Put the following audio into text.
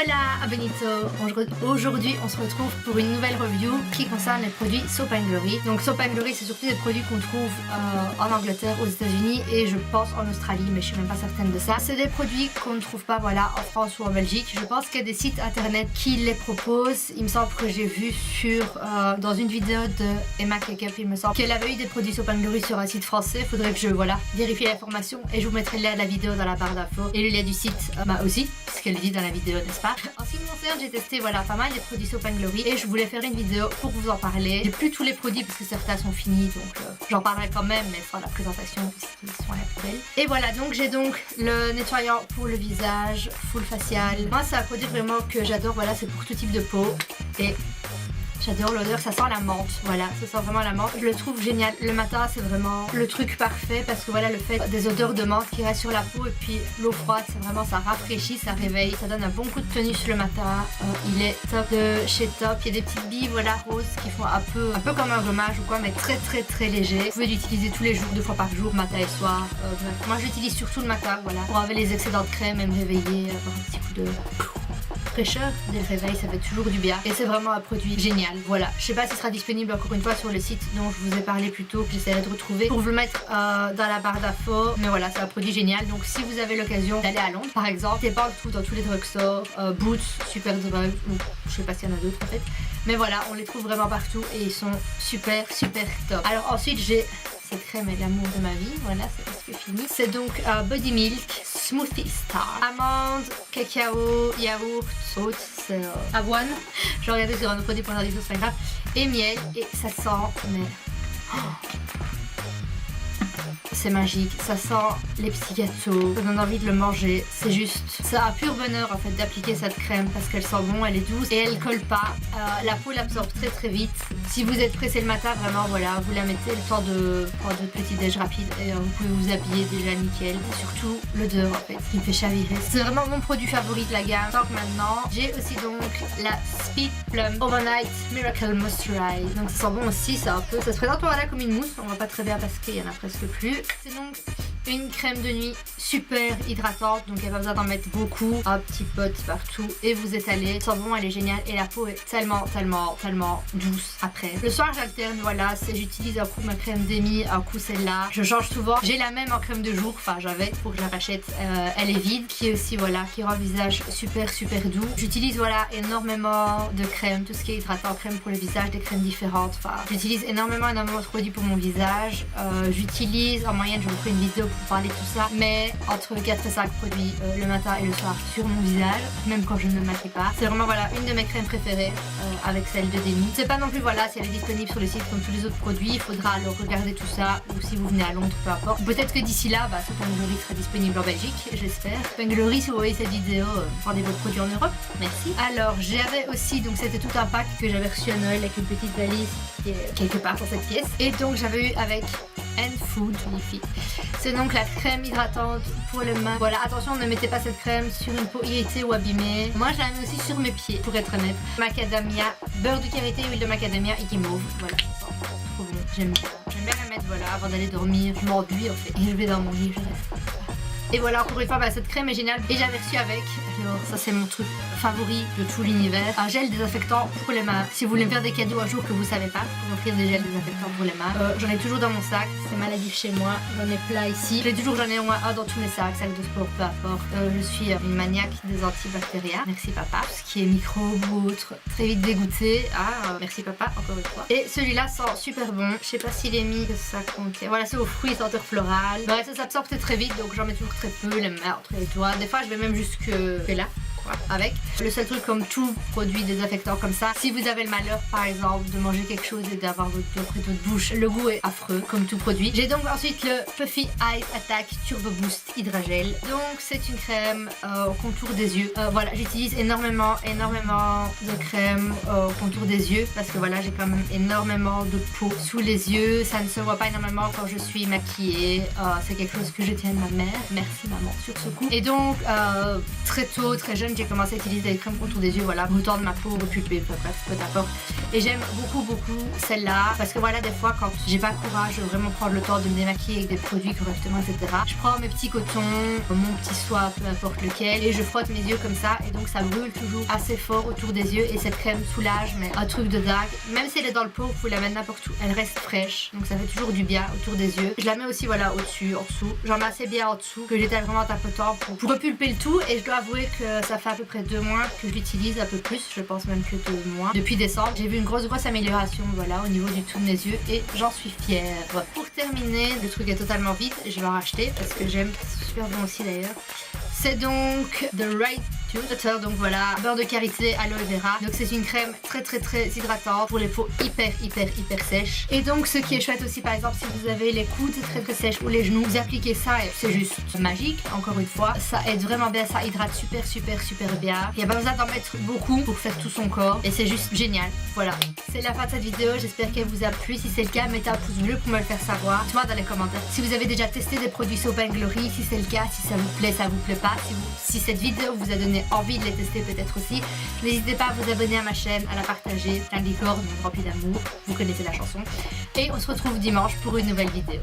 Hola Benito, aujourd'hui on se retrouve pour une nouvelle review qui concerne les produits Soap & Glory. Donc Soap & Glory c'est surtout des produits qu'on trouve en Angleterre, aux États-Unis et je pense en Australie, mais je suis même pas certaine de ça. C'est des produits qu'on ne trouve pas voilà en France ou en Belgique. Je pense qu'il y a des sites internet qui les proposent. Il me semble que j'ai vu dans une vidéo de Emma Cakeup, il me semble qu'elle avait eu des produits Soap & Glory sur un site français. Faudrait que je vérifie l'information et je vous mettrai le lien de la vidéo dans la barre d'infos et le lien du site aussi, parce qu'elle le dit dans la vidéo, n'est-ce pas? En ce qui me concerne, j'ai testé pas mal des produits Soap & Glory et je voulais faire une vidéo pour vous en parler. J'ai plus tous les produits parce que certains sont finis, donc j'en parlerai quand même, mais sans la présentation puisqu'ils sont à la poubelle. Et voilà, donc j'ai le nettoyant pour le visage, full facial. Moi c'est un produit vraiment que j'adore, voilà, c'est pour tout type de peau et j'adore l'odeur, ça sent la menthe, voilà, ça sent vraiment la menthe. Je le trouve génial. Le matin, c'est vraiment le truc parfait parce que voilà, le fait des odeurs de menthe qui restent sur la peau et puis l'eau froide, c'est vraiment, ça rafraîchit, ça réveille, ça donne un bon coup de tonus le matin. Il est top de chez Top. Il y a des petites billes, voilà, roses qui font un peu comme un gommage ou quoi, mais très léger. Vous pouvez l'utiliser tous les jours, 2 fois par jour, matin et soir. Moi, je l'utilise surtout le matin, voilà, pour enlever les excédents de crème et me réveiller, avoir un petit coup de fraîcheur dès le réveil, ça fait toujours du bien et c'est vraiment un produit génial. Voilà, je sais pas s'il sera disponible encore une fois sur le site dont je vous ai parlé plus tôt, que j'essaierai de retrouver pour vous le mettre dans la barre d'infos, mais voilà, c'est un produit génial. Donc si vous avez l'occasion d'aller à Londres par exemple, c'est pas tout dans tous les drugstores, Boots, Superdrug, ou je sais pas s'il y en a d'autres en fait, mais voilà, on les trouve vraiment partout et ils sont super top. Alors ensuite j'ai cette crème est l'amour de ma vie, voilà, c'est presque fini. C'est donc Body Milk Smoothie Star. Amande, cacao, yaourt, oats, c'est avoine. J'ai regardé sur un autre produit pour leur dire que c'est pas grave. Et miel, et ça sent, mais... c'est magique, ça sent les petits gâteaux, ça donne envie de le manger, c'est juste, c'est un pur bonheur en fait d'appliquer cette crème parce qu'elle sent bon, elle est douce et elle colle pas, la peau l'absorbe très vite. Si vous êtes pressé le matin, vraiment voilà, vous la mettez le temps de prendre votre petit déj rapide et vous pouvez vous habiller déjà nickel. Et surtout l'odeur en fait, qui me fait chavirer. C'est vraiment mon produit favori de la gamme. Donc maintenant, j'ai aussi donc la Speed Plum Overnight Miracle Moisturize. Donc ça sent bon aussi, ça se présente voilà comme une mousse, on voit pas très bien parce qu'il y en a presque plus. C'est donc une crème de nuit super hydratante, donc il n'y a pas besoin d'en mettre beaucoup, un petit pot partout et vous étalez. Elle sent bon, elle est géniale et la peau est tellement douce après. Le soir j'alterne, voilà, j'utilise un coup ma crème demi, un coup celle-là. Je change souvent. J'ai la même en crème de jour, enfin j'avais pour que je la rachète, elle est vide, qui est aussi voilà, qui rend le visage super doux. J'utilise voilà énormément de crème, tout ce qui est hydratant, crème pour le visage, des crèmes différentes. Enfin, j'utilise énormément de produits pour mon visage. J'utilise en moyenne, je vous ferai une vidéo pour parler de tout ça, mais entre 4 et 5 produits le matin et le soir sur mon visage, même quand je ne me maquille pas. C'est vraiment voilà une de mes crèmes préférées avec celle de Demi. C'est pas non plus voilà si elle est disponible sur le site comme tous les autres produits, il faudra alors regarder tout ça ou si vous venez à Londres, peu importe. Peut-être que d'ici là, Soap & Glory sera disponible en Belgique, j'espère. Soap & Glory, si vous voyez cette vidéo, vendez vos produits en Europe, merci. Alors j'avais aussi, donc c'était tout un pack que j'avais reçu à Noël avec une petite valise qui est quelque part dans cette pièce. Et donc j'avais eu avec Food magnifique. C'est donc la crème hydratante pour les mains. Voilà, attention, ne mettez pas cette crème sur une peau irritée ou abîmée. Moi, je la mets aussi sur mes pieds, pour être honnête. Macadamia, beurre de karité, huile de macadamia et guimauve. Voilà, ça sent trop bon. J'aime bien la mettre, voilà, avant d'aller dormir. Je m'enduis en fait. Et je vais dans mon lit, je reste. Et voilà, encore une fois, cette crème est géniale. Et j'avais reçu avec, alors ça c'est mon truc favori de tout l'univers, un gel désinfectant pour les mains. Si vous voulez me faire des cadeaux un jour que vous savez pas, vous offrir des gels désinfectants pour les mains. J'en ai toujours dans mon sac, c'est maladif chez moi, j'en ai plein ici. J'en ai au moins un dans tous mes sacs, sac de sport, peu importe. Je suis une maniaque des antibactériens. Merci papa. Tout ce qui est microbes ou autre, très vite dégoûté. Merci papa, encore une fois. Et celui-là sent super bon. Je sais pas s'il est mis que ça contient. Voilà, c'est aux fruits, senteur florale. Bref, ça s'absorbe très vite, donc j'en mets toujours très peu, les mains entre les doigts. Des fois, je vais même jusque là. Avec le seul truc, comme tout produit désinfectant comme ça, si vous avez le malheur par exemple de manger quelque chose et d'avoir votre doigt près de votre bouche, le goût est affreux comme tout produit. J'ai donc ensuite le Puffy Eye Attack Turbo Boost Hydra-Gel. Donc c'est une crème au contour des yeux. Voilà, j'utilise énormément de crème au contour des yeux parce que voilà, j'ai quand même énormément de peau sous les yeux. Ça ne se voit pas énormément quand je suis maquillée. C'est quelque chose que je tiens de ma mère. Merci maman sur ce coup. Et donc très tôt, très jeune, jeune, j'ai commencé à utiliser des crèmes contour des yeux, voilà, autant de ma peau repulpée, enfin bref, peu importe. Et j'aime beaucoup celle-là parce que voilà, des fois quand j'ai pas le courage de vraiment prendre le temps de me démaquiller avec des produits correctement, etc. Je prends mes petits cotons, mon petit soie, peu importe lequel, et je frotte mes yeux comme ça, et donc ça brûle toujours assez fort autour des yeux, et cette crème soulage, mais un truc de dingue. Même si elle est dans le pot, vous pouvez la mettre n'importe où, elle reste fraîche, donc ça fait toujours du bien autour des yeux. Je la mets aussi voilà au-dessus, en dessous. J'en mets assez bien en dessous, que j'étais vraiment tapotant pour repulper le tout, et je dois avouer que ça fait à peu près 2 mois que je l'utilise, un peu plus, je pense même que 2 mois. Depuis décembre, j'ai vu une grosse amélioration, voilà, au niveau du tout de mes yeux, et j'en suis fière. Pour terminer, le truc est totalement vide, je vais en racheter parce que j'aime, c'est super bon aussi d'ailleurs. C'est donc The Right Tooth, donc voilà, beurre de karité, aloe vera. Donc c'est une crème très hydratante pour les peaux hyper sèches. Et donc ce qui est chouette aussi, par exemple, si vous avez les coudes très sèches ou les genoux, vous appliquez ça et c'est juste magique. Encore une fois, ça aide vraiment bien, ça hydrate super bien. Il n'y a pas besoin d'en mettre beaucoup pour faire tout son corps et c'est juste génial. Voilà, c'est la fin de cette vidéo, j'espère qu'elle vous a plu. Si c'est le cas, mettez un pouce bleu pour me le faire savoir. Dites-moi dans les commentaires si vous avez déjà testé des produits Soap & Glory, si c'est le cas, si ça vous plaît pas, si cette vidéo vous a donné envie de les tester peut-être aussi. N'hésitez pas à vous abonner à ma chaîne, à la partager, plein de licornes rempli d'amour, vous connaissez la chanson. Et on se retrouve dimanche pour une nouvelle vidéo.